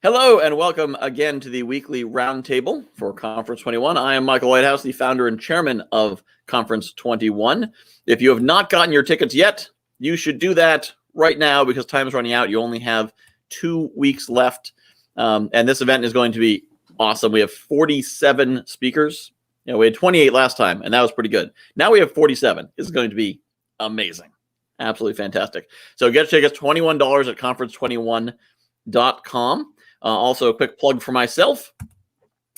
Hello and welcome again to the weekly Round Table for Conference 21. I am Michael Whitehouse, the founder and chairman of Conference 21. If you have not gotten your tickets yet, you should do that right now because time is running out. You only have 2 weeks left, and this event is going to be awesome. We have 47 speakers. We had 28 last time, and that was pretty good. Now we have 47. This is going to be amazing. Absolutely fantastic. So get your tickets, $21 at conference21.com. Also, a quick plug for myself.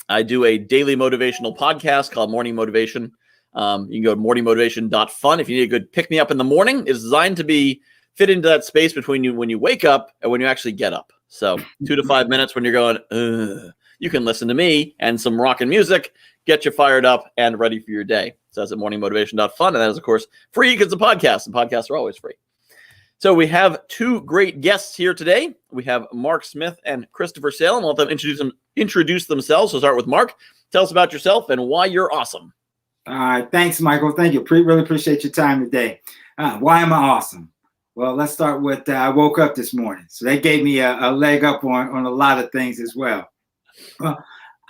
I do a daily motivational podcast called Morning Motivation. You can go to morningmotivation.fun. If you need a good pick-me-up in the morning, it's designed to be fit into that space between you when you wake up and when you actually get up. So 2 to 5 minutes when you're going, you can listen to me and some rock and music, get you fired up and ready for your day. So that's at morningmotivation.fun. And that is, of course, free because it's a podcast, and podcasts are always free. So we have 2 great guests here today. We have Mark Smith and Christopher Salem. I'll let them introduce themselves. So start with Mark. Tell us about yourself and why you're awesome. All right. Thanks, Michael. Thank you. Really appreciate your time today. Why am I awesome? Well, let's start with I woke up this morning. So that gave me a leg up on a lot of things as well. Well,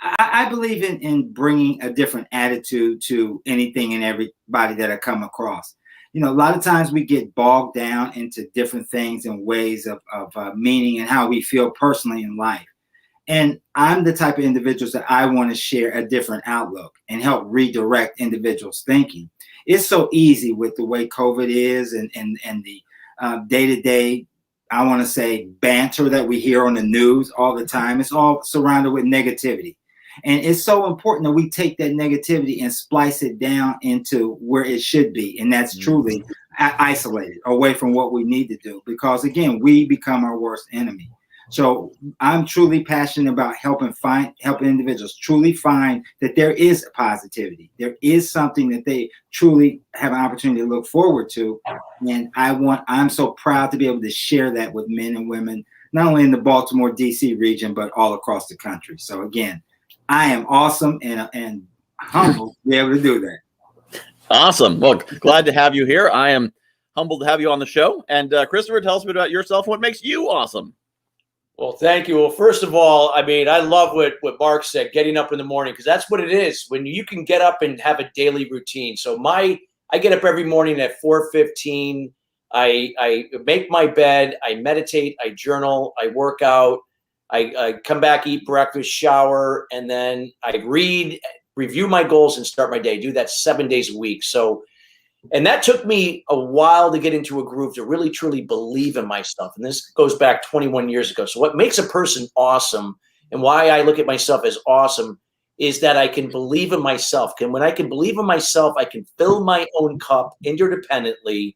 I believe in bringing a different attitude to anything and everybody that I come across. A lot of times we get bogged down into different things and ways of meaning and how we feel personally in life. And I'm the type of individuals that I want to share a different outlook and help redirect individuals' thinking. It's so easy with the way COVID is and the day-to-day, I want to say, banter that we hear on the news all the time. It's all surrounded with negativity. And it's so important that we take that negativity and splice it down into where it should be. And that's truly isolated away from what we need to do. Because, again, we become our worst enemy. So I'm truly passionate about helping individuals truly find that there is a positivity. There is something that they truly have an opportunity to look forward to. And I'm so proud to be able to share that with men and women, not only in the Baltimore, D.C. region, but all across the country. So, again, I am awesome and humbled to be able to do that. Awesome. Well, glad to have you here. I am humbled to have you on the show. And Christopher, tell us a bit about yourself and what makes you awesome. Well, thank you. Well, first of all, I love what Mark said, getting up in the morning, because that's what it is, when you can get up and have a daily routine. So I get up every morning at 4:15. I make my bed. I meditate. I journal. I work out. I come back, eat breakfast, shower, and then I read, review my goals, and start my day. Do that 7 days a week. And that took me a while to get into a groove to really, truly believe in myself. And this goes back 21 years ago. So what makes a person awesome and why I look at myself as awesome is that I can believe in myself. And when I can believe in myself, I can fill my own cup interdependently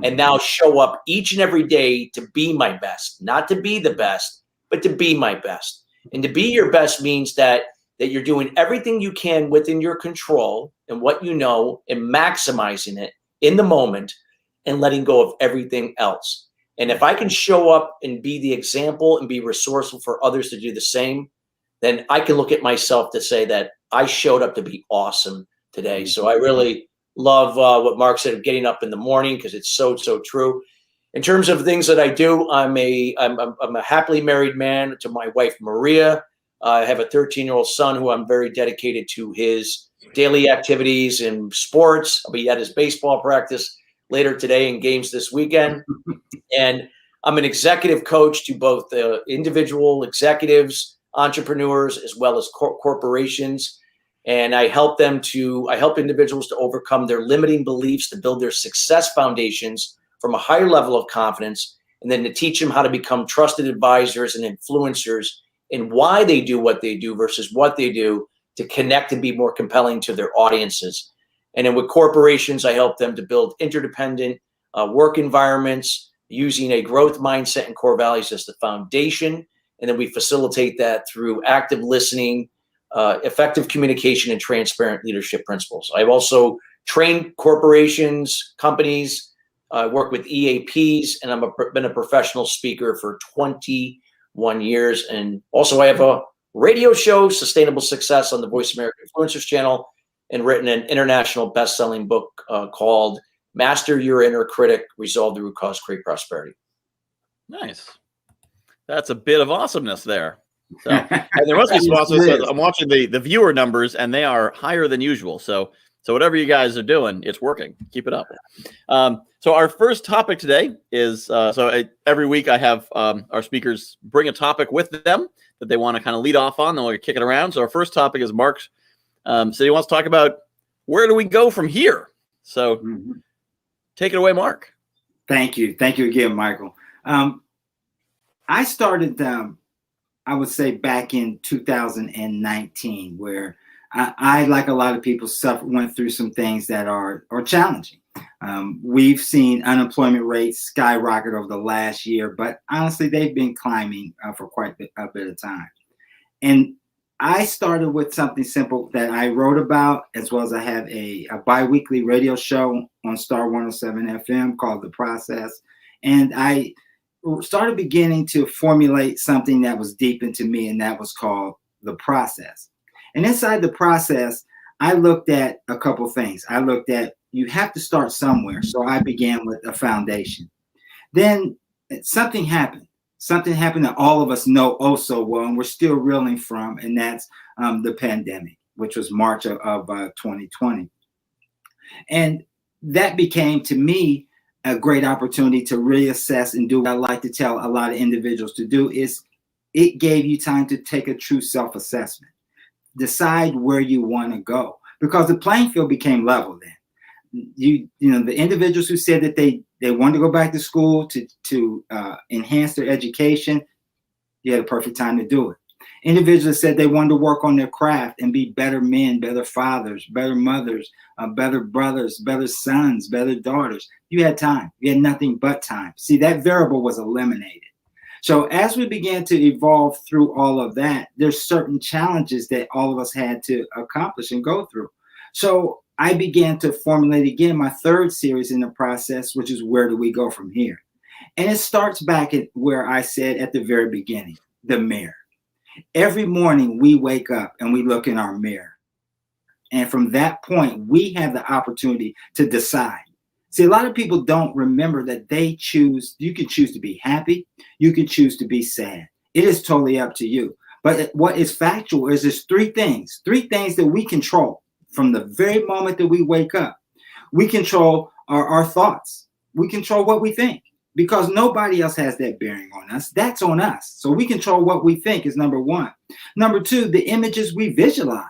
and now show up each and every day to be my best, not to be the best, but to be my best. And to be your best means that you're doing everything you can within your control and what you know and maximizing it in the moment and letting go of everything else. And if I can show up and be the example and be resourceful for others to do the same, then I can look at myself to say that I showed up to be awesome today. So I really love what Mark said of getting up in the morning, because it's so, so true. In terms of things that I do, I'm a happily married man to my wife, Maria. I have a 13-year-old son who I'm very dedicated to his daily activities in sports. I'll be at his baseball practice later today and games this weekend. And I'm an executive coach to both individual executives, entrepreneurs, as well as corporations. And I help individuals to overcome their limiting beliefs, to build their success foundations from a higher level of confidence, and then to teach them how to become trusted advisors and influencers in why they do what they do versus what they do, to connect and be more compelling to their audiences. And then with corporations, I help them to build interdependent work environments using a growth mindset and core values as the foundation. And then we facilitate that through active listening, effective communication, and transparent leadership principles. I've also trained corporations, companies, work with EAPs, and I've been a professional speaker for 21 years. And also I have a radio show, Sustainable Success, on the Voice America Influencers channel, and written an international best-selling book called Master Your Inner Critic, Resolve the Root Cause, Create Prosperity. Nice. That's a bit of awesomeness there. So, and there must be sponsors. So I'm watching the viewer numbers, and they are higher than usual. So whatever you guys are doing, it's working. Keep it up. So our first topic today is every week I have our speakers bring a topic with them that they want to kind of lead off on. Then we'll kick it around. So our first topic is Mark said he wants to talk about where do we go from here. So take it away, Mark. Thank you again, Michael. I started, I would say, back in 2019, where I, like a lot of people, went through some things that are challenging. We've seen unemployment rates skyrocket over the last year, but honestly, they've been climbing for quite a bit of time. And I started with something simple that I wrote about, as well as I have a bi-weekly radio show on Star 107 FM called The Process. And I started beginning to formulate something that was deep into me, and that was called The Process. And inside The Process, I looked at a couple things. I looked at, you have to start somewhere. So I began with a foundation. Then something happened. Something happened that all of us know oh so well, and we're still reeling from, and that's the pandemic, which was March of 2020. And that became, to me, a great opportunity to reassess and do what I like to tell a lot of individuals to do is it gave you time to take a true self-assessment. Decide where you want to go, because the playing field became level then. You know, the individuals who said that they wanted to go back to school to enhance their education, you had a perfect time to do it. Individuals said they wanted to work on their craft and be better men, better fathers, better mothers, better brothers, better sons, better daughters. You had time. You had nothing but time. See, that variable was eliminated. So as we began to evolve through all of that, there's certain challenges that all of us had to accomplish and go through. So I began to formulate again my third series in The Process, which is where do we go from here? And it starts back at where I said at the very beginning, the mirror. Every morning we wake up and we look in our mirror. And from that point, we have the opportunity to decide. See, a lot of people don't remember that you can choose to be happy. You can choose to be sad. It is totally up to you. But what is factual is there's three things that we control from the very moment that we wake up. We control our thoughts. We control what we think, because nobody else has that bearing on us. That's on us. So we control what we think is number one. Number two, the images we visualize.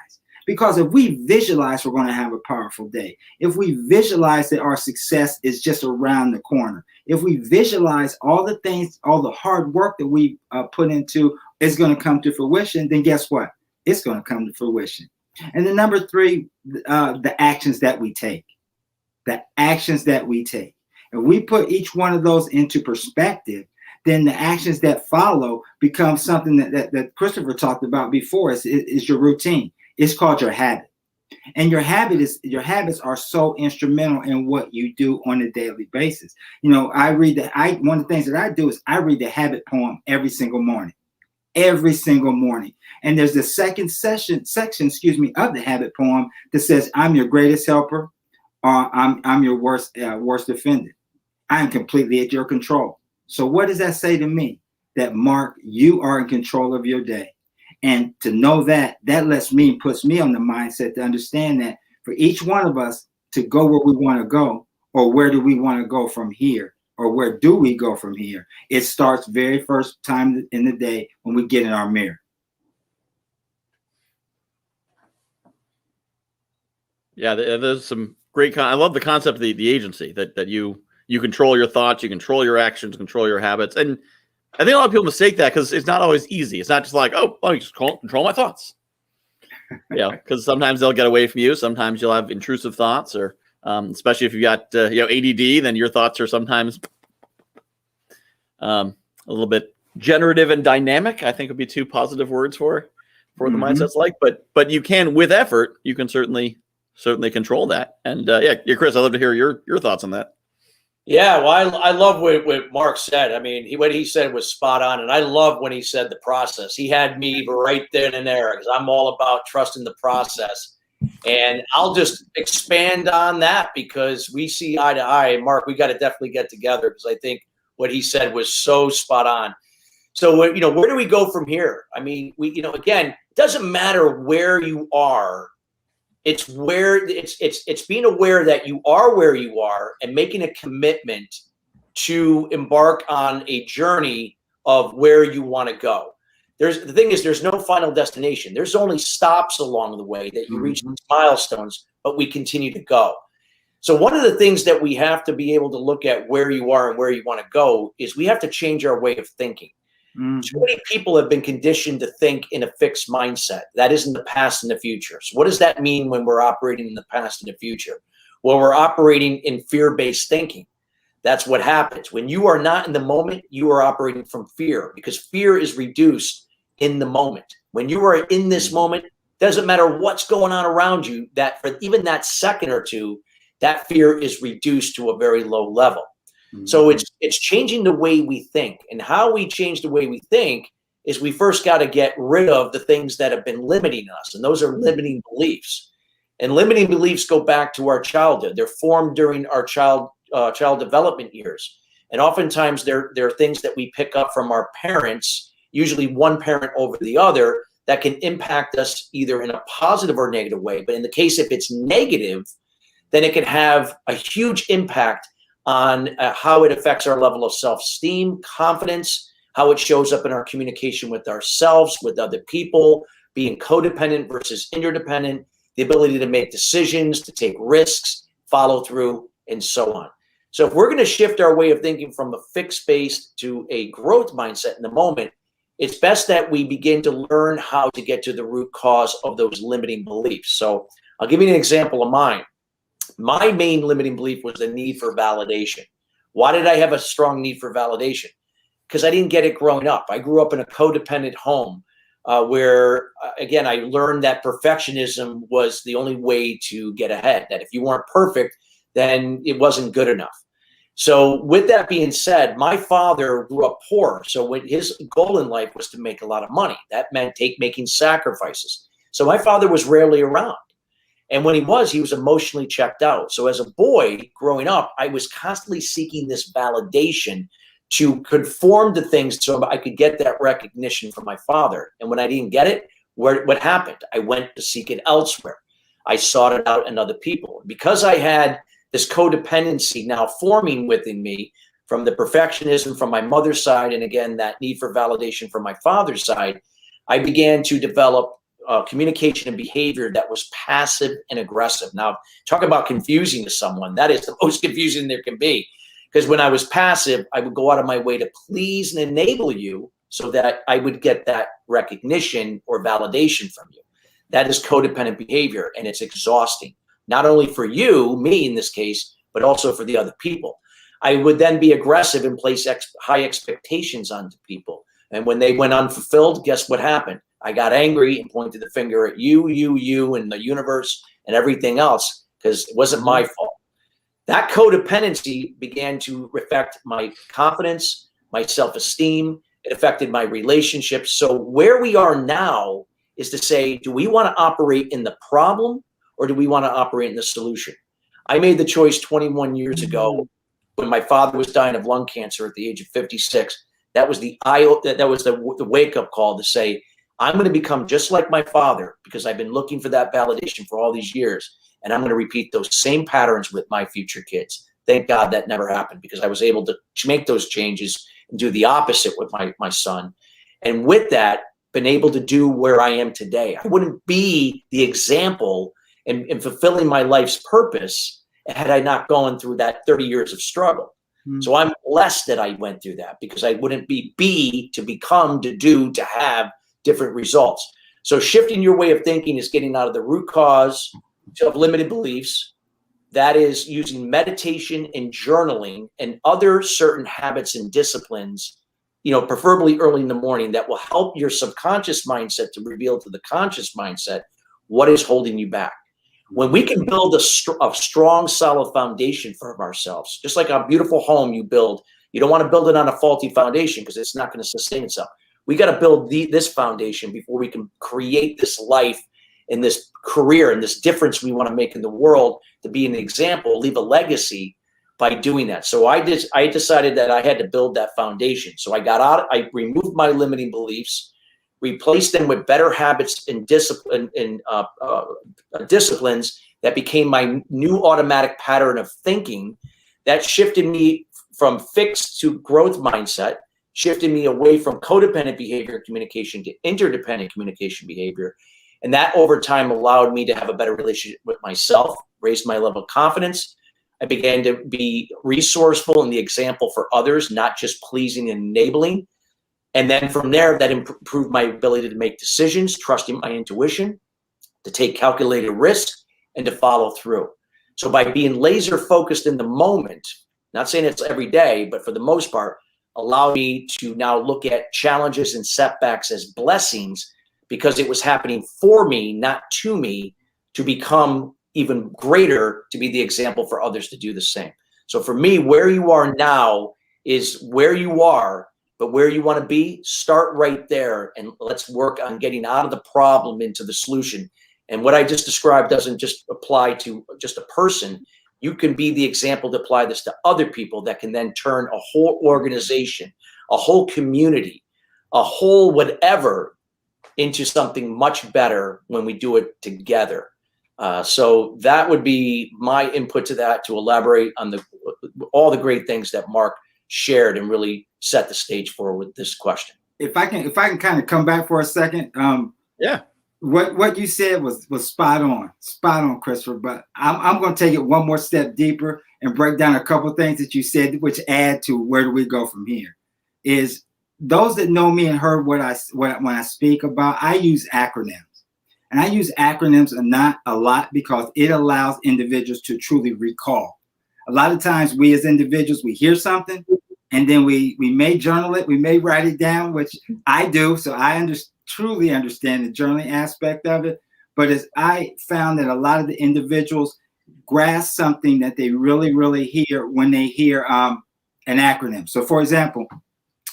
Because if we visualize, we're going to have a powerful day. If we visualize that our success is just around the corner, if we visualize all the things, all the hard work that we put into is going to come to fruition, then guess what? It's going to come to fruition. And then number three, the actions that we take. The actions that we take. If we put each one of those into perspective, then the actions that follow become something that Christopher talked about before. Is your routine. It's called your habit. And your habits are so instrumental in what you do on a daily basis. You know, one of the things that I do is I read the habit poem every single morning. Every single morning. And there's the second section, of the habit poem that says, I'm your greatest helper, or I'm your worst offender. I am completely at your control. So what does that say to me? That, Mark, you are in control of your day. And to know that puts me on the mindset to understand that for each one of us to go where we want to go, or where do we want to go from here, or where do we go from here, it starts very first time in the day when we get in our mirror. Yeah, there's some great. I love the concept of the agency that you control your thoughts, you control your actions, control your habits, and I think a lot of people mistake that because it's not always easy. It's not just like, I just control my thoughts. Yeah, because sometimes they'll get away from you. Sometimes you'll have intrusive thoughts, or especially if you got ADD, then your thoughts are sometimes a little bit generative and dynamic. I think would be two positive words for the mindsets like. But you can, with effort, you can certainly control that. And Chris, I'd love to hear your thoughts on that. Yeah, well, I love what Mark said. I mean, what he said was spot on. And I love when he said the process. He had me right then and there, because I'm all about trusting the process. And I'll just expand on that because we see eye to eye. Mark, we got to definitely get together, because I think what he said was so spot on. So, where do we go from here? I mean, again, it doesn't matter where you are. It's being aware that you are where you are and making a commitment to embark on a journey of where you want to go. The thing is, there's no final destination. There's only stops along the way that you reach these milestones, but we continue to go. So one of the things that we have to be able to look at where you are and where you want to go is we have to change our way of thinking. Too many people have been conditioned to think in a fixed mindset. That is in the past and the future. So what does that mean when we're operating in the past and the future? Well, we're operating in fear-based thinking. That's what happens. When you are not in the moment, you are operating from fear, because fear is reduced in the moment. When you are in this moment, doesn't matter what's going on around you, that for even that second or two, that fear is reduced to a very low level. So it's changing the way we think. And how we change the way we think is we first got to get rid of the things that have been limiting us. And those are limiting beliefs. And limiting beliefs go back to our childhood. They're formed during our child development years. And oftentimes they're things that we pick up from our parents, usually one parent over the other, that can impact us either in a positive or negative way. But in the case if it's negative, then it can have a huge impact on how it affects our level of self-esteem, confidence, how it shows up in our communication with ourselves, with other people, being codependent versus interdependent, the ability to make decisions, to take risks, follow through, and so on. So if we're going to shift our way of thinking from a fixed-based to a growth mindset in the moment, it's best that we begin to learn how to get to the root cause of those limiting beliefs. So I'll give you an example of mine. My main limiting belief was the need for validation. Why did I have a strong need for validation? Because I didn't get it growing up. I grew up in a codependent home where, again, I learned that perfectionism was the only way to get ahead, that if you weren't perfect, then it wasn't good enough. So with that being said, my father grew up poor. So when his goal in life was to make a lot of money, that meant making sacrifices. So my father was rarely around. And when he was emotionally checked out. So as a boy growing up, I was constantly seeking this validation to conform to things so I could get that recognition from my father. And when I didn't get it, what happened? I went to seek it elsewhere. I sought it out in other people. Because I had this codependency now forming within me from the perfectionism from my mother's side, and again, that need for validation from my father's side, I began to develop communication and behavior that was passive and aggressive. Now, talk about confusing to someone. That is the most confusing there can be. Because when I was passive, I would go out of my way to please and enable you so that I would get that recognition or validation from you. That is codependent behavior, and it's exhausting. Not only for you, me in this case, but also for the other people. I would then be aggressive and place high expectations onto people. And when they went unfulfilled, guess what happened? I got angry and pointed the finger at you, and the universe and everything else because it wasn't my fault. That codependency began to affect my confidence, my self-esteem. It affected my relationships. So where we are now is to say, do we want to operate in the problem or do we want to operate in the solution? I made the choice 21 years ago when my father was dying of lung cancer at the age of 56. That was the wake-up call to say, I'm going to become just like my father because I've been looking for that validation for all these years. And I'm going to repeat those same patterns with my future kids. Thank God that never happened because I was able to make those changes and do the opposite with my son. And with that, been able to do where I am today. I wouldn't be the example in fulfilling my life's purpose had I not gone through that 30 years of struggle. So I'm blessed that I went through that because I wouldn't be to become, to do, to have different results. So shifting your way of thinking is getting out of the root cause of limited beliefs. That is using meditation and journaling and other certain habits and disciplines, preferably early in the morning, that will help your subconscious mindset to reveal to the conscious mindset what is holding you back. When we can build a strong, solid foundation for ourselves, just like a beautiful home you build, you don't want to build it on a faulty foundation because it's not going to sustain itself. We got to build this foundation before we can create this life and this career and this difference we want to make in the world, to be an example, leave a legacy. by doing that. So I decided that I had to build that foundation. So I got out, I removed my limiting beliefs, replaced them with better habits and disciplines that became my new automatic pattern of thinking that shifted me from fixed to growth mindset, shifted me away from codependent behavior communication to interdependent communication behavior. And that over time allowed me to have a better relationship with myself, raised my level of confidence. I began to be resourceful in the example for others, not just pleasing and enabling. And then from there, that improved my ability to make decisions, trusting my intuition, to take calculated risks, and to follow through. So by being laser focused in the moment, not saying it's every day, but for the most part, allowed me to now look at challenges and setbacks as blessings because it was happening for me, not to me, to become even greater, to be the example for others to do the same. So for me, where you are now is where you are, but where you want to be, start right there and let's work on getting out of the problem into the solution. And what I just described doesn't just apply to just a person. You can be the example to apply this to other people that can then turn a whole organization, a whole community, a whole whatever into something much better when we do it together. So that would be my input to that, to elaborate on all the great things that Mark shared and really set the stage for with this question. If I can kind of come back for a second. Yeah. What you said was spot on, Christopher. But I'm going to take it one more step deeper and break down a couple of things that you said, which add to where do we go from here. Is those that know me and heard when I speak about, I use acronyms, and I use acronyms not a lot because it allows individuals to truly recall. A lot of times, we as individuals, we hear something, and then we may journal it, we may write it down, which I do. So I truly understand the journaling aspect of it. But as I found that a lot of the individuals grasp something that they really, really hear when they hear an acronym. So, for example,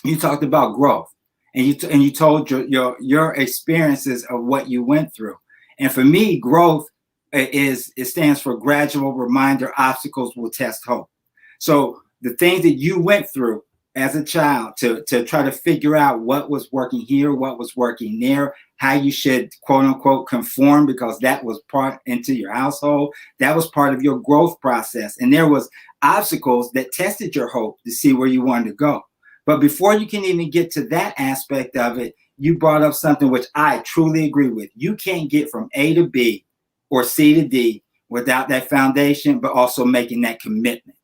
you talked about growth, and you told your experiences of what you went through. And for me, growth it stands for gradual reminder. Obstacles will test hope. So the things that you went through as a child to try to figure out what was working here, what was working there, how you should quote unquote conform, because that was part into your household. That was part of your growth process. And there was obstacles that tested your hope to see where you wanted to go. But before you can even get to that aspect of it, you brought up something which I truly agree with. You can't get from A to B or C to D without that foundation, but also making that commitment,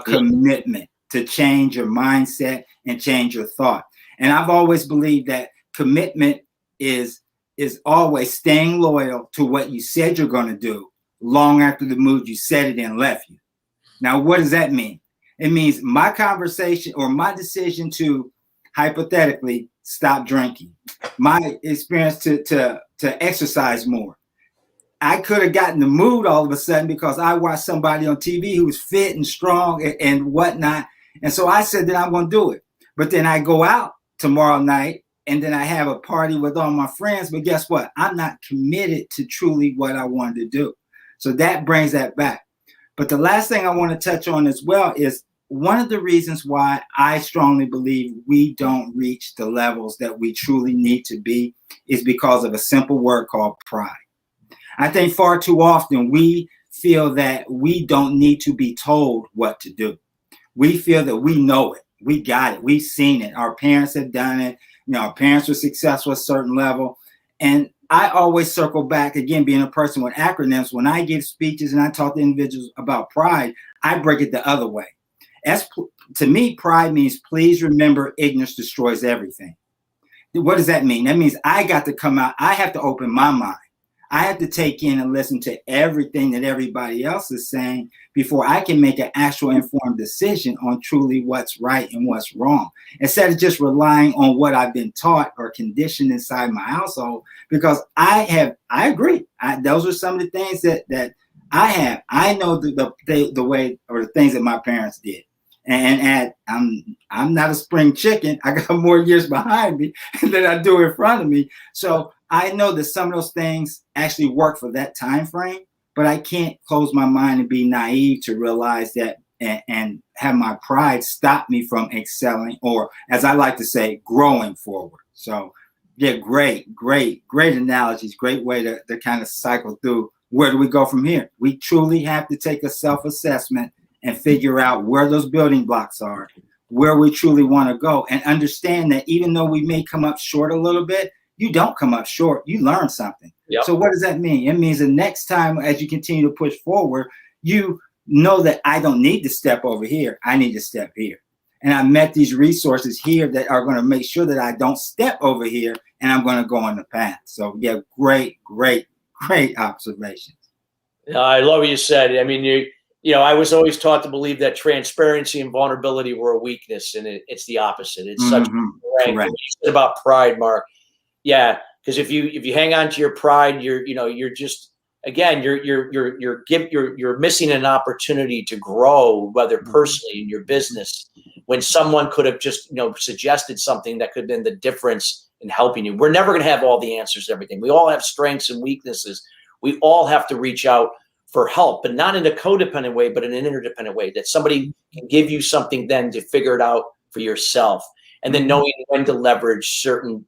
commitment to change your mindset and change your thought. And I've always believed that commitment is always staying loyal to what you said you're going to do long after the mood you said it in left you. Now, what does that mean? It means my conversation or my decision to hypothetically stop drinking, my experience to exercise more. I could have gotten the mood all of a sudden because I watched somebody on TV who was fit and strong and whatnot. And so I said that I'm going to do it. But then I go out tomorrow night and then I have a party with all my friends. But guess what? I'm not committed to truly what I wanted to do. So that brings that back. But the last thing I want to touch on as well is one of the reasons why I strongly believe we don't reach the levels that we truly need to be is because of a simple word called pride. I think far too often we feel that we don't need to be told what to do. We feel that we know it. We got it. We've seen it. Our parents have done it. Our parents were successful at a certain level. And I always circle back, again, being a person with acronyms, when I give speeches and I talk to individuals about pride, I break it the other way. To me, pride means please remember ignorance destroys everything. What does that mean? That means I got to come out. I have to open my mind. I have to take in and listen to everything that everybody else is saying before I can make an actual informed decision on truly what's right and what's wrong, instead of just relying on what I've been taught or conditioned inside my household. Because I agree. Those are some of the things that I have. I know the way or the things that my parents did. And I'm not a spring chicken. I got more years behind me than I do in front of me. So I know that some of those things actually work for that time frame, but I can't close my mind and be naive to realize that and have my pride stop me from excelling, or as I like to say, growing forward. So yeah, great analogies, great way to kind of cycle through. Where do we go from here? We truly have to take a self-assessment and figure out where those building blocks are, where we truly want to go, and understand that even though we may come up short a little bit, you don't come up short, you learn something. Yep. So what does that mean? It means the next time as you continue to push forward, you know that I don't need to step over here, I need to step here. And I met these resources here that are going to make sure that I don't step over here, and I'm going to go on the path. So yeah, great observations. I love what you said. I mean, you know, I was always taught to believe that transparency and vulnerability were a weakness, and it's the opposite. It's such a strength. What you said about pride, Mark. Yeah, because if you hang on to your pride, you're just, again, you're missing an opportunity to grow, whether personally in your business, when someone could have just, suggested something that could have been the difference in helping you. We're never going to have all the answers to everything. We all have strengths and weaknesses. We all have to reach out for help, but not in a codependent way, but in an interdependent way, that somebody can give you something then to figure it out for yourself. And then knowing when to leverage certain,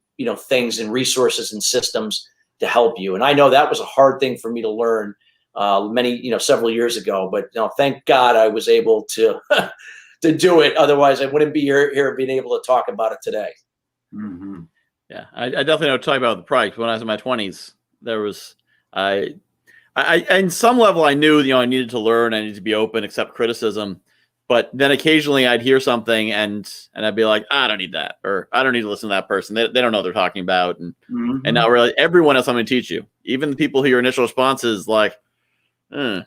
things and resources and systems to help you. And I know that was a hard thing for me to learn several years ago, but thank God I was able to to do it. Otherwise I wouldn't be here being able to talk about it today. Mm-hmm. Yeah, I definitely know what to talk about the pride. When I was in my 20s, there was, I in some level I knew, I needed to learn, I needed to be open, accept criticism. But then occasionally I'd hear something and I'd be like, I don't need that, or I don't need to listen to that person. They don't know what they're talking about. And now really everyone has something to teach you. Even the people who your initial response is like, I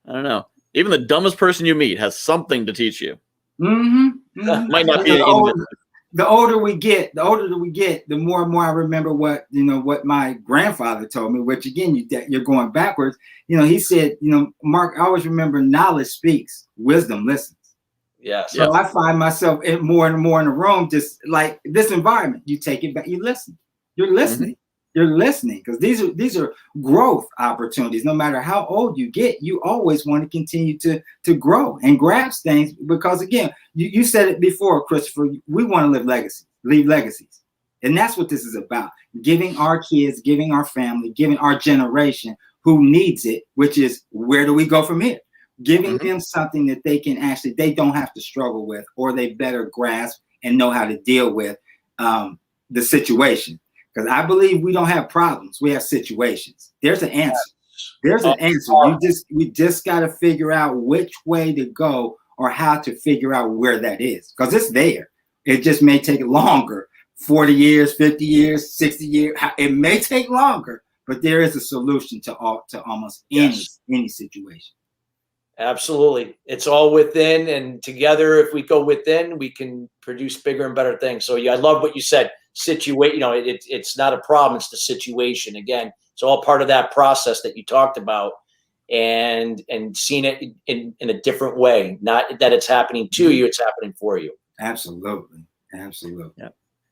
don't know. Even the dumbest person you meet has something to teach you. Might not be the older we get, the more and more I remember what my grandfather told me, which again, you're going backwards. He said, Mark, I always remember knowledge speaks, wisdom listens. Yes. So I find myself more and more in the room, just like this environment. You take it back, you listen. You're listening. You're listening, because these are growth opportunities. No matter how old you get, you always want to continue to grow and grasp things, because again, you said it before, Christopher, we want to leave legacies. And that's what this is about. Giving our kids, giving our family, giving our generation who needs it, which is, where do we go from here? Giving them something that they don't have to struggle with, or they better grasp and know how to deal with the situation. Because I believe we don't have problems, we have situations. There's an answer. There's an answer. We just got to figure out which way to go, or how to figure out where that is. Because it's there. It just may take longer. 40 years, 50 years, 60 years. It may take longer, but there is a solution to almost any situation. Absolutely. It's all within, and together, if we go within, we can produce bigger and better things. So I love what you said. It's not a problem, it's the situation. Again, it's all part of that process that you talked about, and seeing it in a different way. Not that it's happening to you, it's happening for you. Absolutely.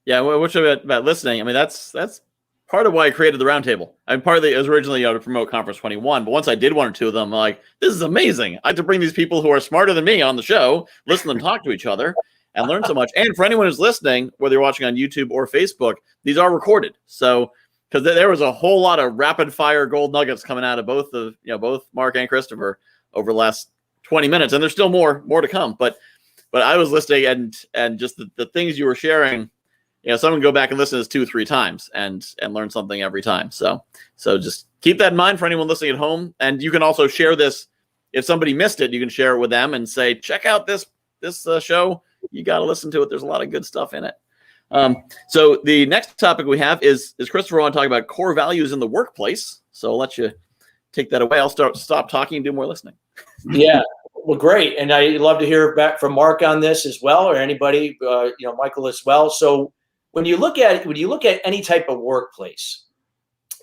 Yeah. What's about listening? I mean, that's part of why I created the roundtable. I mean, partly it was originally to promote Conference 21, but once I did one or two of them, I'm like, this is amazing. I had to bring these people who are smarter than me on the show, listen and talk to each other, and learn so much. And for anyone who's listening, whether you're watching on YouTube or Facebook, these are recorded. So, because there was a whole lot of rapid fire gold nuggets coming out of both Mark and Christopher over the last 20 minutes, and there's still more to come. But I was listening, and just the things you were sharing. Someone go back and listen to this 2 or 3 times and learn something every time. So just keep that in mind for anyone listening at home. And you can also share this. If somebody missed it, you can share it with them and say, check out this show. You got to listen to it. There's a lot of good stuff in it. So the next topic we have is Christopher want to talk about core values in the workplace. So I'll let you take that away. I'll stop talking and do more listening. Yeah. Well, great. And I'd love to hear back from Mark on this as well, or anybody, Michael as well. So when you look at any type of workplace,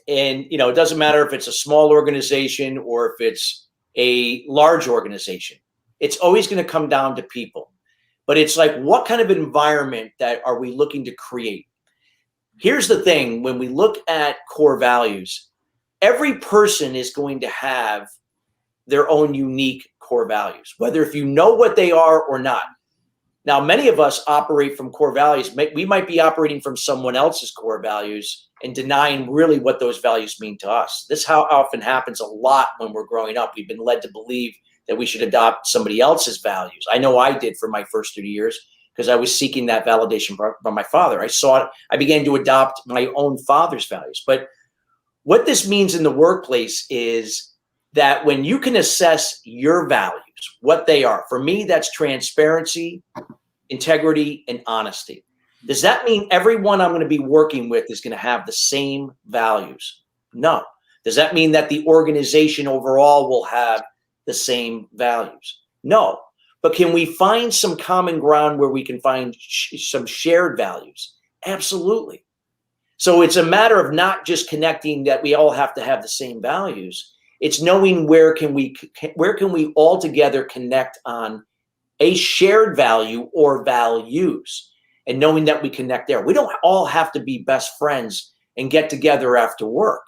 and it doesn't matter if it's a small organization or if it's a large organization, it's always going to come down to people. But it's like, what kind of environment that are we looking to create? Here's the thing: when we look at core values, every person is going to have their own unique core values, whether if you know what they are or not. Now, many of us operate from core values. We might be operating from someone else's core values and denying really what those values mean to us. This how often happens a lot when we're growing up. We've been led to believe that we should adopt somebody else's values. I know I did for my first 30 years because I was seeking that validation from my father. I began to adopt my own father's values. But what this means in the workplace is that when you can assess your values, what they are, for me, that's transparency, integrity, and honesty. Does that mean everyone I'm going to be working with is going to have the same values? No. Does that mean that the organization overall will have the same values? No. But can we find some common ground where we can find some shared values? Absolutely. So it's a matter of not just connecting that we all have to have the same values. It's knowing where can we all together connect on a shared value or values, and knowing that we connect there. We don't all have to be best friends and get together after work.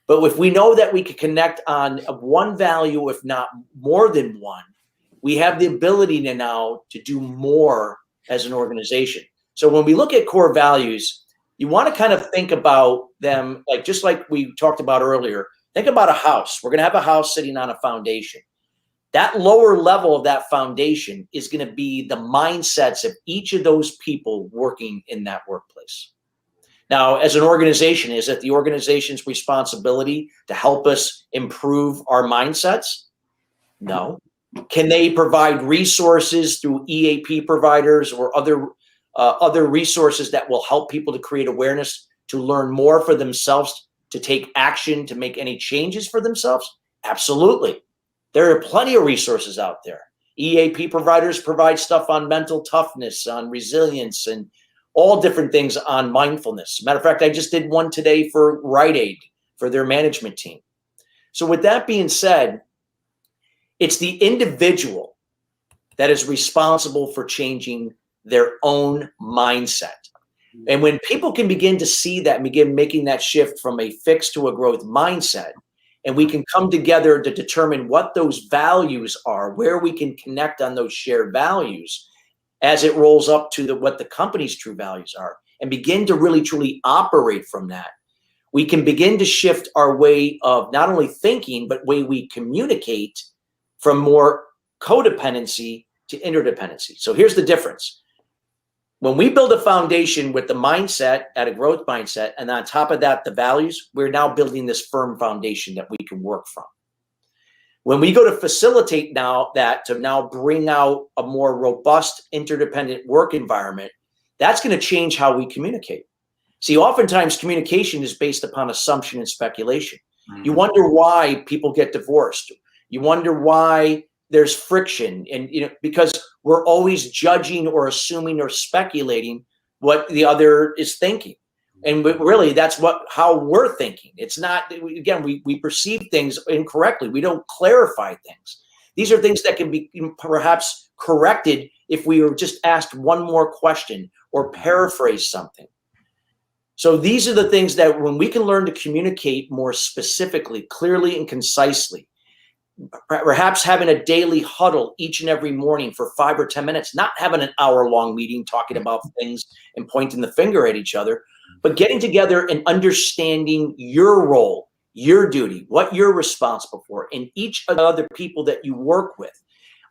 But if we know that we can connect on one value, if not more than one, we have the ability now to do more as an organization. So when we look at core values, you want to kind of think about them just like we talked about earlier. Think about a house. We're going to have a house sitting on a foundation. That lower level of that foundation is going to be the mindsets of each of those people working in that workplace. Now, as an organization, is it the organization's responsibility to help us improve our mindsets? No. Can they provide resources through EAP providers or other resources that will help people to create awareness, to learn more for themselves, to take action, to make any changes for themselves? Absolutely. There are plenty of resources out there. EAP providers provide stuff on mental toughness, on resilience, and all different things on mindfulness. Matter of fact, I just did one today for Rite Aid, for their management team. So with that being said, it's the individual that is responsible for changing their own mindset. And when people can begin to see that and begin making that shift from a fixed to a growth mindset, and we can come together to determine what those values are, where we can connect on those shared values as it rolls up to what the company's true values are, and begin to really truly operate from that, we can begin to shift our way of not only thinking, but way we communicate from more codependency to interdependency. So here's the difference. When we build a foundation with the mindset at a growth mindset, and on top of that, the values, we're now building this firm foundation that we can work from. When we go to facilitate to bring out a more robust, interdependent work environment, that's going to change how we communicate. See, oftentimes communication is based upon assumption and speculation. Mm-hmm. You wonder why people get divorced. You wonder why there's friction, and because we're always judging or assuming or speculating what the other is thinking, and really that's how we're thinking. It's not, again, we perceive things incorrectly. We don't clarify things. These are things that can be perhaps corrected if we were just asked one more question or paraphrase something. So these are the things that when we can learn to communicate more specifically, clearly, and concisely, perhaps having a daily huddle each and every morning for 5 or 10 minutes, not having an hour-long meeting talking about things and pointing the finger at each other, but getting together and understanding your role, your duty, what you're responsible for, and each of the other people that you work with,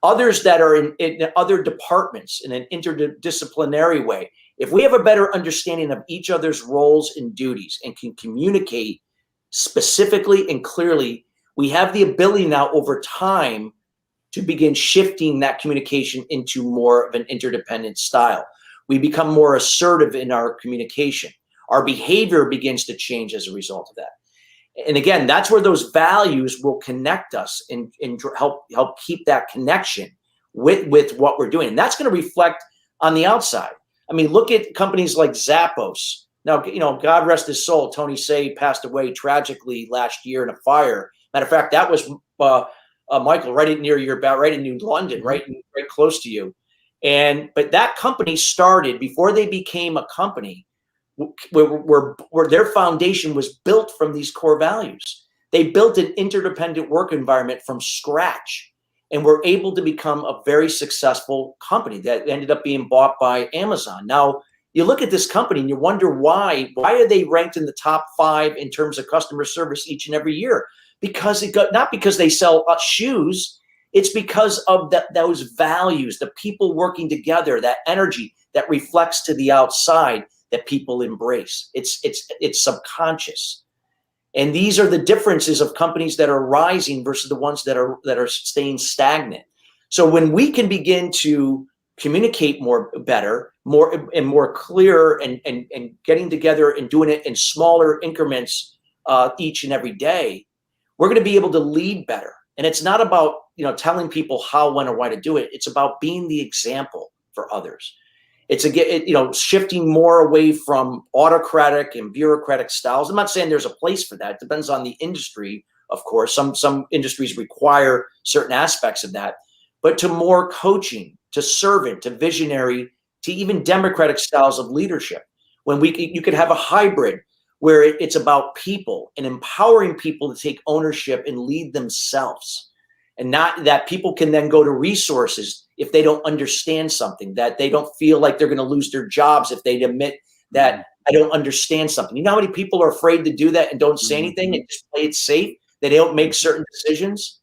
others that are in other departments in an interdisciplinary way. If we have a better understanding of each other's roles and duties and can communicate specifically and clearly, we have the ability now over time to begin shifting that communication into more of an interdependent style. We become more assertive in our communication. Our behavior begins to change as a result of that. And again, that's where those values will connect us and help keep that connection with what we're doing. And that's going to reflect on the outside. I mean, look at companies like Zappos. Now, God rest his soul, Tony Hsieh passed away tragically last year in a fire. Matter of fact, that was Michael, right in New London, right close to you. But that company started before they became a company, where their foundation was built from these core values. They built an interdependent work environment from scratch and were able to become a very successful company that ended up being bought by Amazon. Now, you look at this company and you wonder why are they ranked in the top 5 in terms of customer service each and every year? Because not because they sell shoes, it's because of those values, the people working together, that energy that reflects to the outside that people embrace. It's subconscious. And these are the differences of companies that are rising versus the ones that are staying stagnant. So when we can begin to communicate more clear and getting together and doing it in smaller increments each and every day, we're going to be able to lead better. And it's not about telling people how, when, or why to do it. It's about being the example for others. It's shifting more away from autocratic and bureaucratic styles. I'm not saying there's a place for that. It depends on the industry, of course. Some industries require certain aspects of that, but to more coaching, to servant, to visionary, to even democratic styles of leadership. When you could have a hybrid where it's about people and empowering people to take ownership and lead themselves, and not that people can then go to resources if they don't understand something, that they don't feel like they're going to lose their jobs if they admit that I don't understand something. You know how many people are afraid to do that and don't say anything and just play it safe? They don't make certain decisions.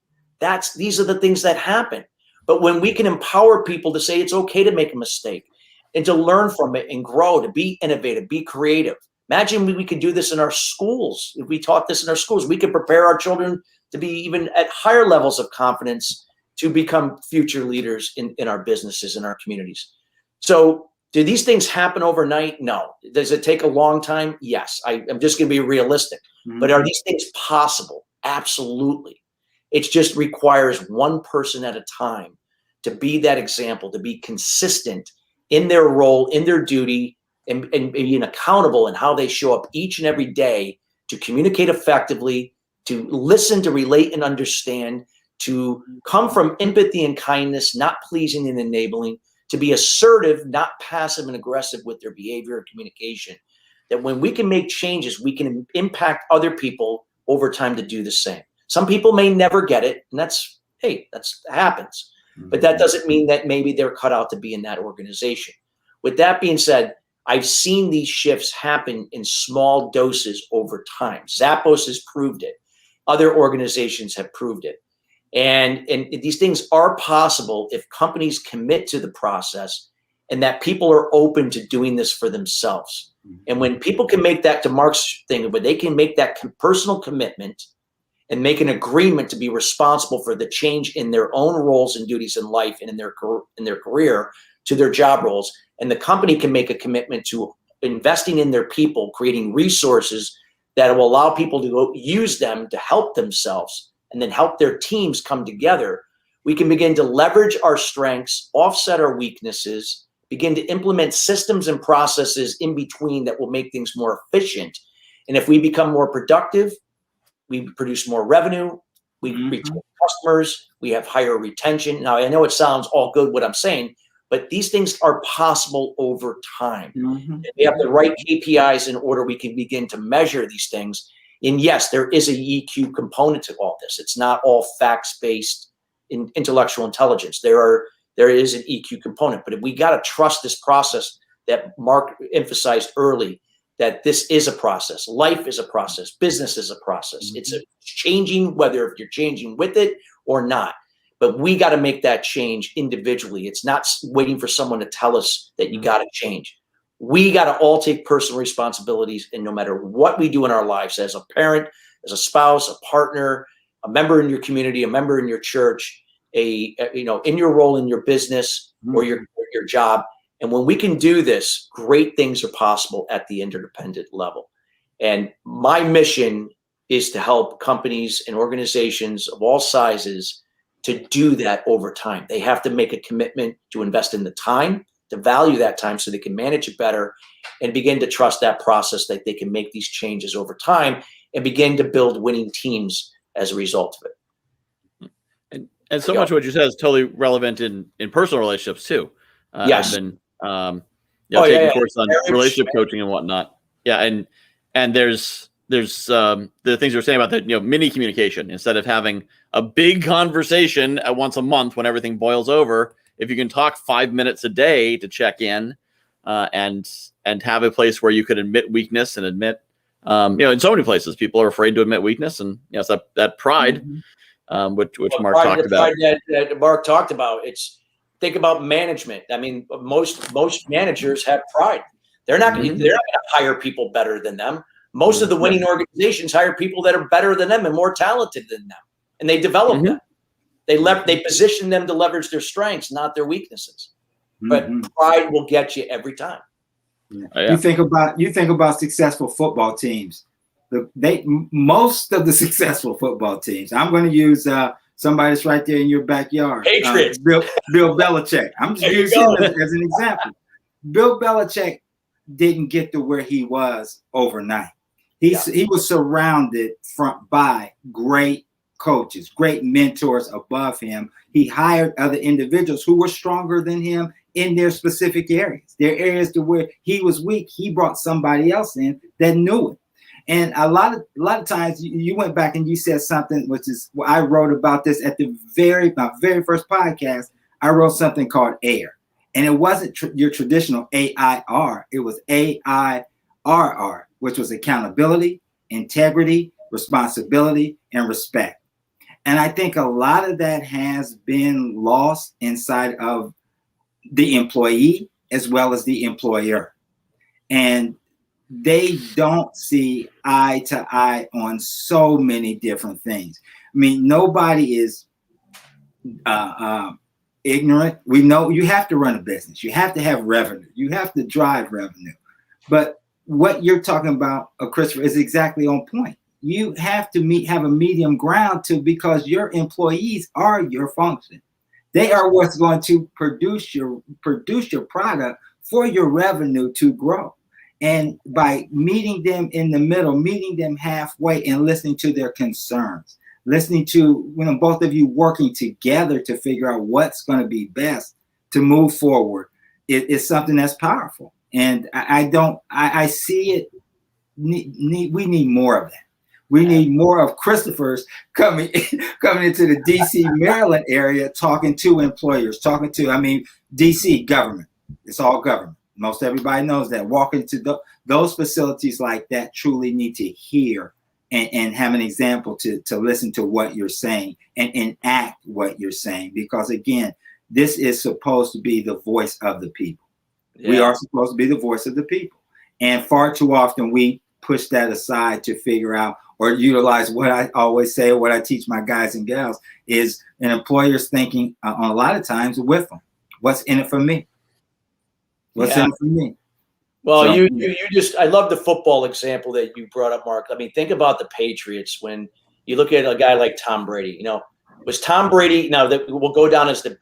These are the things that happen. But when we can empower people to say it's okay to make a mistake and to learn from it and grow, to be innovative, be creative. Imagine we could do this in our schools. If we taught this in our schools, we could prepare our children to be even at higher levels of confidence to become future leaders in our businesses, in our communities. So do these things happen overnight? No. Does it take a long time? Yes. I'm just going to be realistic. But are these things possible? Absolutely. It just requires one person at a time to be that example, to be consistent in their role, in their duty, and being accountable in how they show up each and every day to communicate effectively, to listen, to relate and understand, to come from empathy and kindness, not pleasing and enabling, to be assertive, not passive and aggressive with their behavior and communication. That when we can make changes, we can impact other people over time to do the same. Some people may never get it, and that happens. But that doesn't mean that maybe they're cut out to be in that organization. With that being said, I've seen these shifts happen in small doses over time. Zappos has proved it. Other organizations have proved it. And these things are possible if companies commit to the process and that people are open to doing this for themselves. And when people can make that, to Mark's thing, but they can make that personal commitment and make an agreement to be responsible for the change in their own roles and duties in life and in their career to their job roles, and the company can make a commitment to investing in their people, creating resources that will allow people to go use them to help themselves and then help their teams come together, we can begin to leverage our strengths, offset our weaknesses, begin to implement systems and processes in between that will make things more efficient. And if we become more productive, we produce more revenue, we retain customers, we have higher retention. Now, I know it sounds all good what I'm saying, but these things are possible over time. We have the right KPIs in order we can begin to measure these things. And yes, there is a EQ component to all this. It's not all facts-based intellectual intelligence. There is an EQ component, but we got to trust this process that Mark emphasized early, that this is a process. Life is a process. Business is a process. It's changing, whether if you're changing with it or not. But we got to make that change individually. It's not waiting for someone to tell us that you got to change. We got to all take personal responsibilities, and no matter what we do in our lives, as a parent, as a spouse, a partner, a member in your community, a member in your church, in your role in your business or your job. And when we can do this, great things are possible at the interdependent level. And my mission is to help companies and organizations of all sizes to do that over time. They have to make a commitment to invest in the time, to value that time so they can manage it better, and begin to trust that process that they can make these changes over time and begin to build winning teams as a result of it. And so much of what you said is totally relevant in personal relationships too. Yes. I've been taking courses on relationship coaching and whatnot. Yeah. And there's there's the things you're saying about the mini communication. Instead of having a big conversation at once a month when everything boils over, if you can talk 5 minutes a day to check in, and have a place where you could admit weakness and admit, in so many places people are afraid to admit weakness, and it's that pride, which Mark talked about. That Mark talked about. Think about management. I mean, most managers have pride. They're not going to hire people better than them. Most of the winning organizations hire people that are better than them and more talented than them, and they develop them. They position them to leverage their strengths, not their weaknesses. But pride will get you every time. Yeah. You think about successful football teams. Most of the successful football teams. I'm going to use somebody that's right there in your backyard. Patriots. Bill Belichick. I'm just using him as an example. Bill Belichick didn't get to where he was overnight. He was surrounded by great coaches, great mentors above him. He hired other individuals who were stronger than him in their specific areas. Their areas to where he was weak, he brought somebody else in that knew it. And a lot of times you went back and you said something, which is I wrote about this at my very first podcast. I wrote something called AIR, and it wasn't your traditional AIR. It was AIRR, which was accountability, integrity, responsibility, and respect. And I think a lot of that has been lost inside of the employee as well as the employer. And they don't see eye to eye on so many different things. I mean, nobody is ignorant. We know you have to run a business. You have to have revenue. You have to drive revenue. But what you're talking about, Christopher, is exactly on point. You have to have a medium ground because your employees are your function. They are what's going to produce your product for your revenue to grow. And by meeting them in the middle, meeting them halfway, and listening to their concerns, listening to both of you working together to figure out what's going to be best to move forward, it's something that's powerful. And I see it. We need more of that. We need more of Christopher's coming into the DC, Maryland area, talking to employers, DC government. It's all government. Most everybody knows that. Walking to those facilities like that truly need to hear and have an example to listen to what you're saying and enact what you're saying. Because again, this is supposed to be the voice of the people. Yeah. We are supposed to be the voice of the people. And far too often we push that aside to figure out or utilize what I always say, what I teach my guys and gals is an employer's thinking on a lot of times with them. What's in it for me? What's in it for me? Well, so, you just, I love the football example that you brought up, Mark. I mean, think about the Patriots when you look at a guy like Tom Brady. Was Tom Brady, now that will go down as the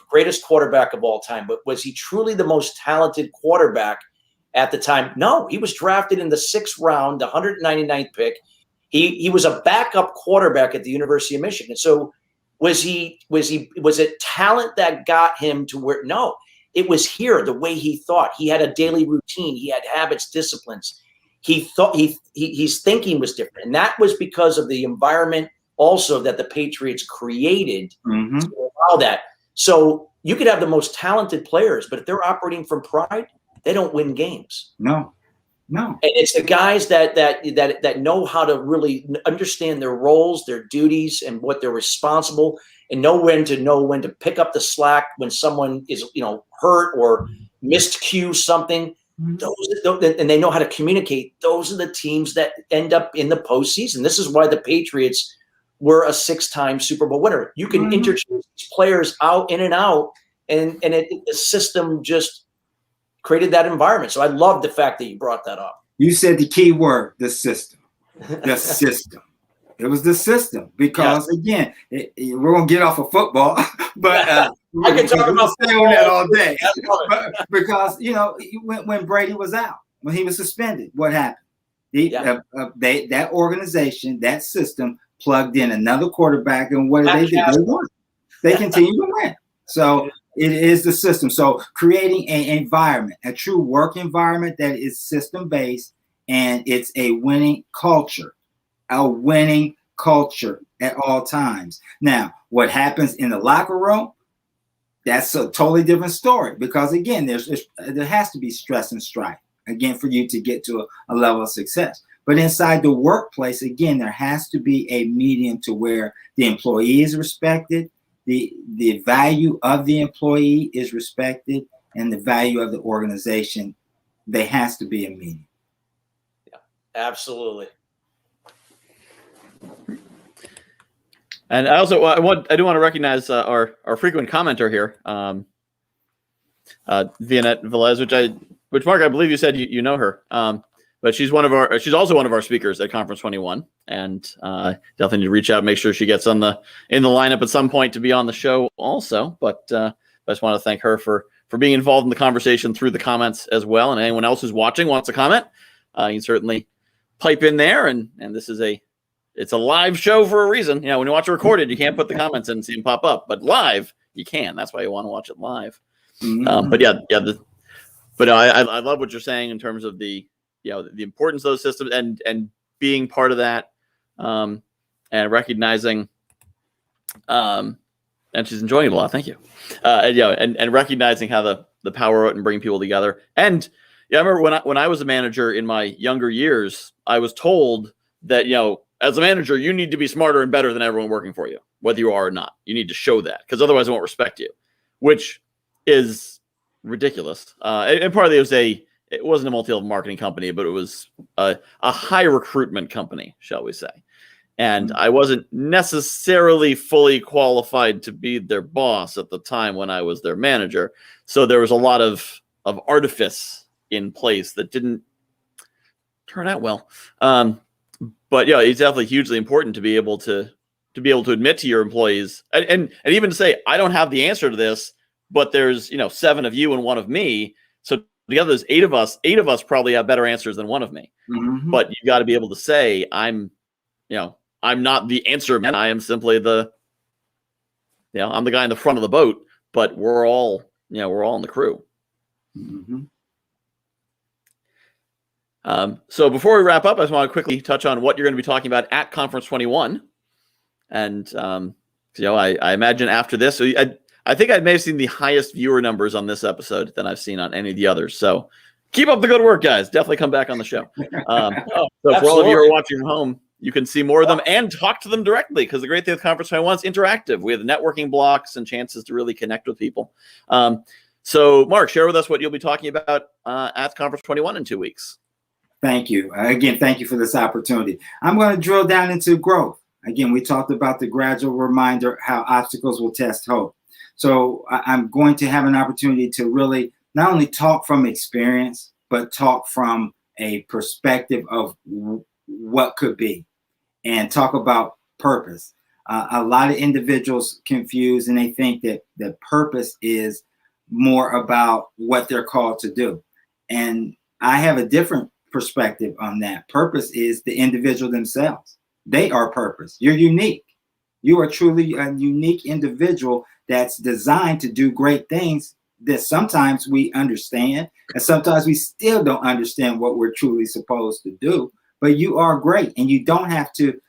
greatest quarterback of all time, but was he truly the most talented quarterback at the time? No, he was drafted in the 6th round, the 199th pick. He was a backup quarterback at the University of Michigan. So was it talent that got him to where? No, it was here, the way he thought. He had a daily routine. He had habits, disciplines. He thought his thinking was different. And that was because of the environment also that the Patriots created to allow that. So you could have the most talented players, but if they're operating from pride, they don't win games. No. And it's the guys that know how to really understand their roles, their duties, and what they're responsible, and know when to pick up the slack when someone is hurt or miscue something. And they know how to communicate. Those are the teams that end up in the postseason. This is why the Patriots were a 6-time Super Bowl winner. You can interchange these players out in and out, and the system just created that environment. So I love the fact that you brought that up. You said the key word, the system. The system. It was the system because, again, we're going to get off of football, but I can talk about stay on that all day. Because, when Brady was out, when he was suspended, what happened? That organization, that system plugged in another quarterback, and what did they do? They won. They continue to win. So it is the system. So creating an environment, a true work environment that is system-based and it's a winning culture at all times. Now, what happens in the locker room, that's a totally different story, because again, there has to be stress and strife, again, for you to get to a level of success. But inside the workplace, again, there has to be a medium to where the employee is respected, the value of the employee is respected, and the value of the organization, there has to be a medium. Yeah, absolutely. And I also I do want to recognize our frequent commenter here, Vianette Velez, which Mark, I believe you said you know her, but she's also one of our speakers at Conference 21, and definitely need to reach out and make sure she gets in the lineup at some point to be on the show also. But I just want to thank her for being involved in the conversation through the comments as well. And anyone else who's watching wants to comment, you can certainly pipe in there. And this is it's a live show for a reason. You know, when you watch it recorded, you can't put the comments in and see them pop up, but live you can. That's why you want to watch it live. But I love what you're saying in terms of the importance of those systems and being part of that, and recognizing, and she's enjoying it a lot. Thank you. And recognizing how the power and bringing people together. And I remember when I was a manager in my younger years, I was told that, as a manager, you need to be smarter and better than everyone working for you, whether you are or not. You need to show that, because otherwise they won't respect you, which is ridiculous. And part of it wasn't a multi-level marketing company, but it was a high recruitment company, shall we say. And I wasn't necessarily fully qualified to be their boss at the time when I was their manager. So there was a lot of artifice in place that didn't turn out well. But yeah, it's definitely hugely important to be able to admit to your employees and even to say, I don't have the answer to this, but there's 7 of you and 1 of me. So together there's 8 of us. 8 of us probably have better answers than 1 of me. Mm-hmm. But you got to be able to say, I'm not the answer man. I am simply I'm the guy in the front of the boat, but we're all in the crew. Mm-hmm. So before we wrap up, I just want to quickly touch on what you're going to be talking about at Conference 21. And, I imagine after this, I think I may have seen the highest viewer numbers on this episode than I've seen on any of the others. So keep up the good work, guys. Definitely come back on the show. So for all of you who are watching from home, you can see more of them and talk to them directly, because the great thing with Conference 21 is interactive. We have the networking blocks and chances to really connect with people. So Mark, share with us what you'll be talking about at Conference 21 in 2 weeks. Thank you. Again, thank you for this opportunity. I'm going to drill down into growth. Again, we talked about the gradual reminder, how obstacles will test hope. So I'm going to have an opportunity to really not only talk from experience, but talk from a perspective of what could be, and talk about purpose. A lot of individuals confuse, and they think that purpose is more about what they're called to do. And I have a different perspective on that. Purpose is the individual themselves. They are purpose. You're unique. You are truly a unique individual that's designed to do great things that sometimes we understand, and sometimes we still don't understand what we're truly supposed to do. But you are great, and you don't have to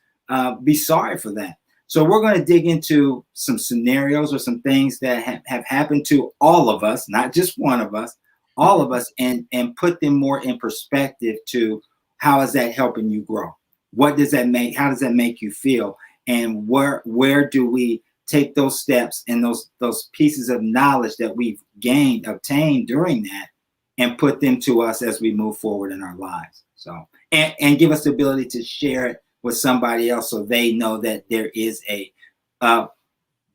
be sorry for that. So we're going to dig into some scenarios or some things that have happened to all of us, not just one of us, all of us, and put them more in perspective to how is that helping you grow? What does that make? How does that make you feel? And where do we take those steps and those pieces of knowledge that we've obtained during that, and put them to us as we move forward in our lives? So, and give us the ability to share it with somebody else, so they know that there is a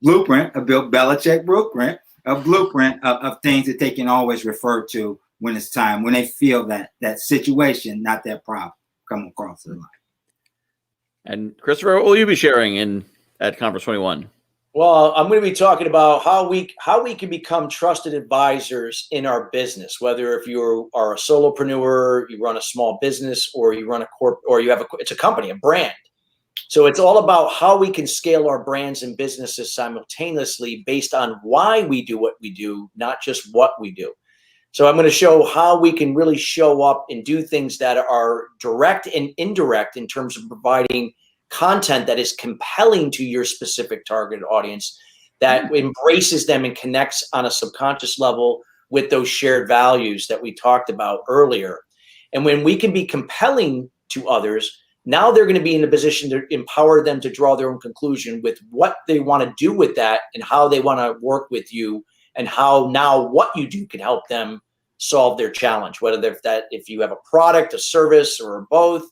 blueprint, a Bill Belichick blueprint, of things that they can always refer to when it's time, when they feel that situation, not that problem, come across their life. And Christopher, what will you be sharing at Conference 21? Well, I'm going to be talking about how we can become trusted advisors in our business, whether if you are a solopreneur, you run a small business, or you run a corp, or it's a company, a brand. So it's all about how we can scale our brands and businesses simultaneously based on why we do what we do, not just what we do. So I'm going to show how we can really show up and do things that are direct and indirect in terms of providing content that is compelling to your specific target audience, that embraces them and connects on a subconscious level with those shared values that we talked about earlier. And when we can be compelling to others, now they're going to be in a position to empower them to draw their own conclusion with what they want to do with that and how they want to work with you, and how now what you do can help them solve their challenge, whether if you have a product, a service, or both,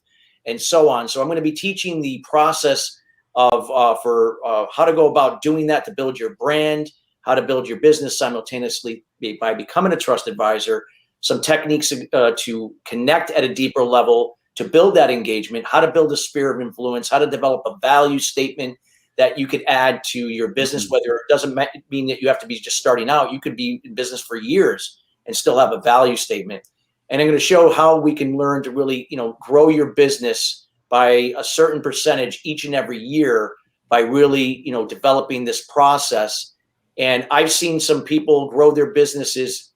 and so on. So I'm going to be teaching the process of for how to go about doing that, to build your brand, how to build your business simultaneously by becoming a trust advisor, some techniques to connect at a deeper level, to build that engagement, how to build a sphere of influence, how to develop a value statement that you could add to your business, whether it doesn't mean that you have to be just starting out. You could be in business for years and still have a value statement. And I'm going to show how we can learn to really, grow your business by a certain percentage each and every year by really, developing this process. And I've seen some people grow their businesses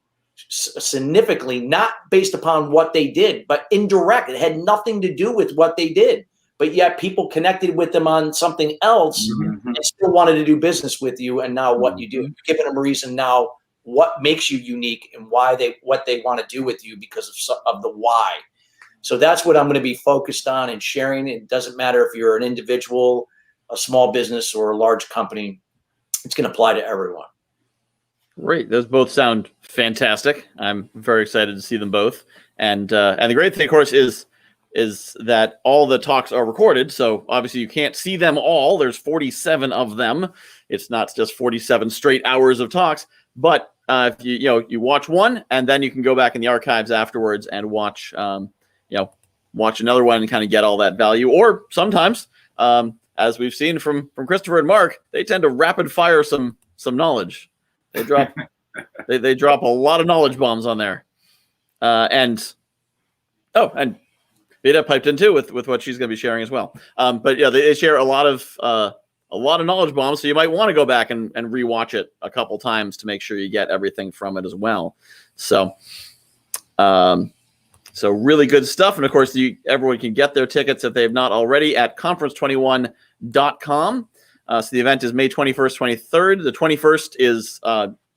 significantly, not based upon what they did, but indirect. It had nothing to do with what they did, but yet people connected with them on something else and still wanted to do business with you. And now what you do, you're giving them a reason now what makes you unique and what they want to do with you because of the why. So that's what I'm going to be focused on and sharing. It doesn't matter if you're an individual, a small business, or a large company. It's going to apply to everyone. Great. Those both sound fantastic. I'm very excited to see them both. And the great thing, of course, is that all the talks are recorded. So obviously you can't see them all. There's 47 of them. It's not just 47 straight hours of talks. But if you watch one, and then you can go back in the archives afterwards and watch another one and kind of get all that value. Or sometimes, as we've seen from Christopher and Mark, they tend to rapid fire some knowledge. They drop they drop a lot of knowledge bombs on there. And Vita piped in too with what she's going to be sharing as well. But yeah, they share a lot of knowledge bombs, so you might want to go back and rewatch it a couple times to make sure you get everything from it as well. So really good stuff. And of course, everyone can get their tickets if they have not already at conference21.com. So the event is May 21st, 23rd. The 21st is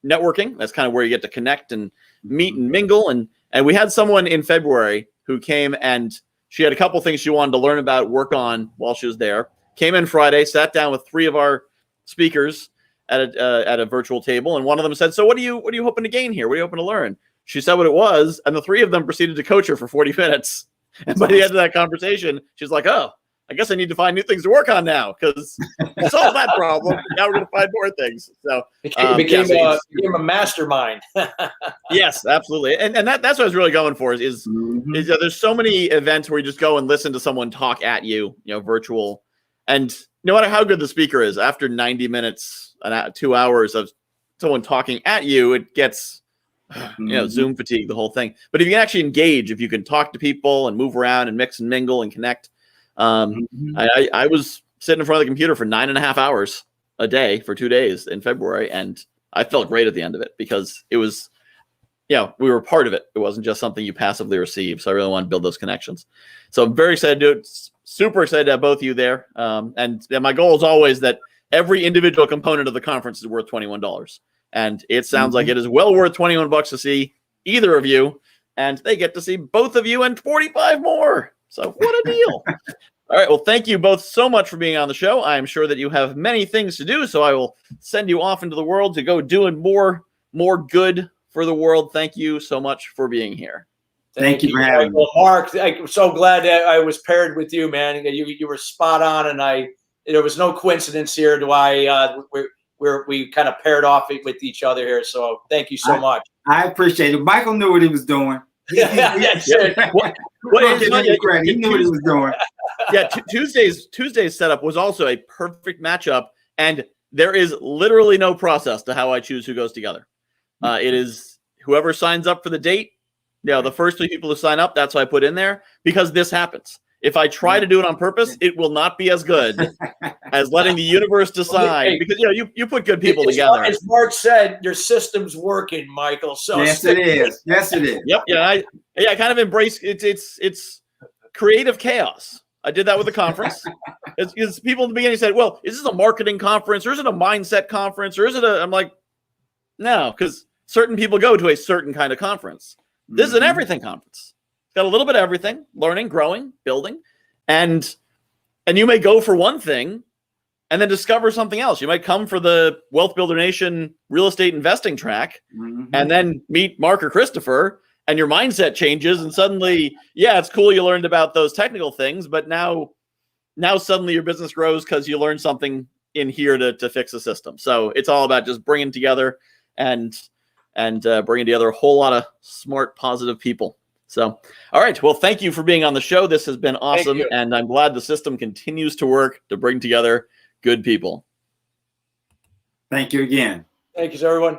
networking. That's kind of where you get to connect and meet and mingle. And we had someone in February who came, and she had a couple things she wanted to learn about, work on while she was there. Came in Friday, sat down with 3 of our speakers at a virtual table, and one of them said, "So what are you hoping to gain here? What are you hoping to learn?" She said what it was, and the 3 of them proceeded to coach her for 40 minutes. And by the end of that conversation, she's like, "Oh, I guess I need to find new things to work on now because we solved that problem. Now we're going to find more things." So it became a mastermind. Yes, absolutely. And that's what I was really going for is there's so many events where you just go and listen to someone talk at you, virtual. And no matter how good the speaker is, after 90 minutes, 2 hours of someone talking at you, it gets, Zoom fatigue, the whole thing. But if you can actually engage, if you can talk to people and move around and mix and mingle and connect, I was sitting in front of the computer for 9.5 hours a day for 2 days in February, and I felt great at the end of it because it was, we were part of it. It wasn't just something you passively receive. So I really want to build those connections. So I'm very excited to do it. Super excited to have both of you there. And my goal is always that every individual component of the conference is worth $21. And it sounds like it is well worth $21 to see either of you. And they get to see both of you and 45 more. So what a deal. All right. Well, thank you both so much for being on the show. I am sure that you have many things to do, so I will send you off into the world to go doing more good for the world. Thank you so much for being here. Thank you for having me. Well, Mark, I'm so glad that I was paired with you, man. You were spot on, and there was no coincidence here to why we kind of paired off with each other here. So thank you so much. I appreciate it. Michael knew what he was doing. He knew what he was doing. Yeah, Tuesday's setup was also a perfect matchup, and there is literally no process to how I choose who goes together. It is whoever signs up for the date. The first 3 people to sign up, that's what I put in there because this happens. If I try to do it on purpose, it will not be as good as letting the universe decide. Because you put good people together. As Mark said, your system's working, Michael. So yes, it is. Yes, it is. Yep. Yeah. I kind of embrace it's creative chaos. I did that with the conference. It's people in the beginning said, "Well, is this a marketing conference or is it a mindset conference or is it a?" I'm like, no, because certain people go to a certain kind of conference. This is an everything conference. Got a little bit of everything, learning, growing, building. And you may go for one thing and then discover something else. You might come for the Wealth Builder Nation real estate investing track and then meet Mark or Christopher and your mindset changes. And suddenly, yeah, it's cool you learned about those technical things, but now suddenly your business grows because you learned something in here to fix the system. So it's all about just bringing together and bringing together a whole lot of smart, positive people. So, all right. Well, thank you for being on the show. This has been awesome. And I'm glad the system continues to work to bring together good people. Thank you again. Thank you, everyone.